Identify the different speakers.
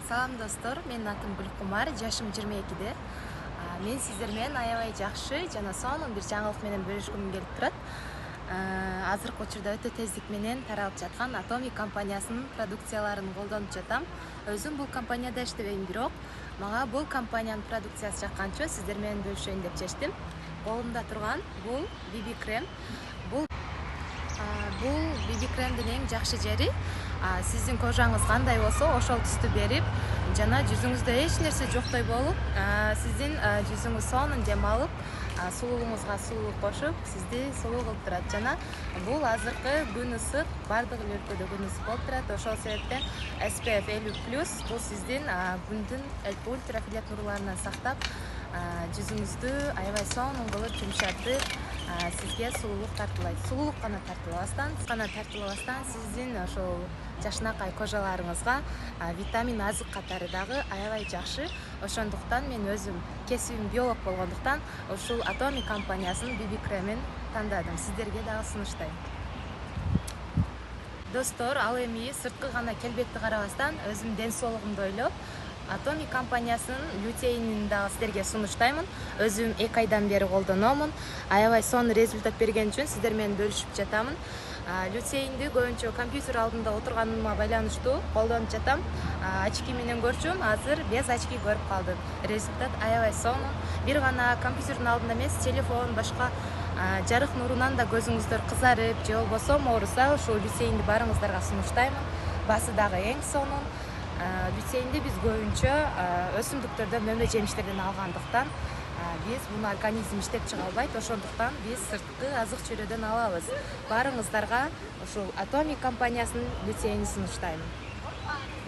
Speaker 1: Салам достор, менин атым Гүлкумар, жашым 22-де. Мен сиздер менен аябай жакшы жана сонун бир жаңылык менен бөлүшкүм келип турат. Азыркы учурда өтө тездик менен таралып жаткан Atomic компаниясынын продукцияларын колдонуп жатам. Өзүм бул компанияда иштебейм, бирок мага бул компаниянын продукциясы жакканча сиздер менен бөлүшөйүн деп чечтим. Колумда турган бул BB крем. Бул BB кремдин эң жакшы жери сиздин кожаңыз кандай болсо ошол түстү берип жана жүзүңүздө эч нерсе жоктой болуп, сиздин жүзүңүз сонун дем алып, сулуулугуңузга сулуулук кошуп, сизди сулуу кылып турат. Жана бул азыркы күн ысык, бардык эле өлкөдө күн ысык болуп турат. Ошол себептен SPF 50+ бул сиздин күндүн ультрафиолет нурларынан сактап, жүзүңүздү аябай сонун кылып жумшартып, сизге сулуулук тартуулайт. Сулуулук гана тартуулабастан сиздин ошол жашынакай кожаларыңызга витамин азык катары дагы аябай жакшы. Ошондуктан мен өзүм кесибим биолог болгондуктан ушул Atomic компаниясынын BB кремин тандадым. Сиздерге дагы сунуштайм. Достор, ал эми сырткы гана келбетти карабастан өзүм ден соолугумду ойлоп, Atomic компаниясынын лютеинин дагы сиздерге сунуштаймын. Өзүм 2 айдан бери колдономун. Аябай сонун результат берген үчүн сиздер менен бөлүшүп жатамын. Лютеинди көбүнчө компьютер алдында отурганыма байланыштуу колдонуп жатам. Очки менен көрчүм, азыр без очки көрүп калдым. Результат аябай сонун. Бир гана компьютердин алдында эмес, телефон, башка жарык нурунан да көзүңүздөр кызарып, же болбосо ооруса, ушул лютеинди барыңыздарга сунуштаймын. Баасы дагы эң сонун. Лютеинди биз көбүнчө өсүмдүктөрдөн, мөмө жемиштерден алгандыктан биз муну организм иштеп чыга албайт. Ошондуктан биз сырткы азык чөйрөдөн алабыз. Барыңыздарга ушул Atomic компаниясынын лютеинин сунуштаймын.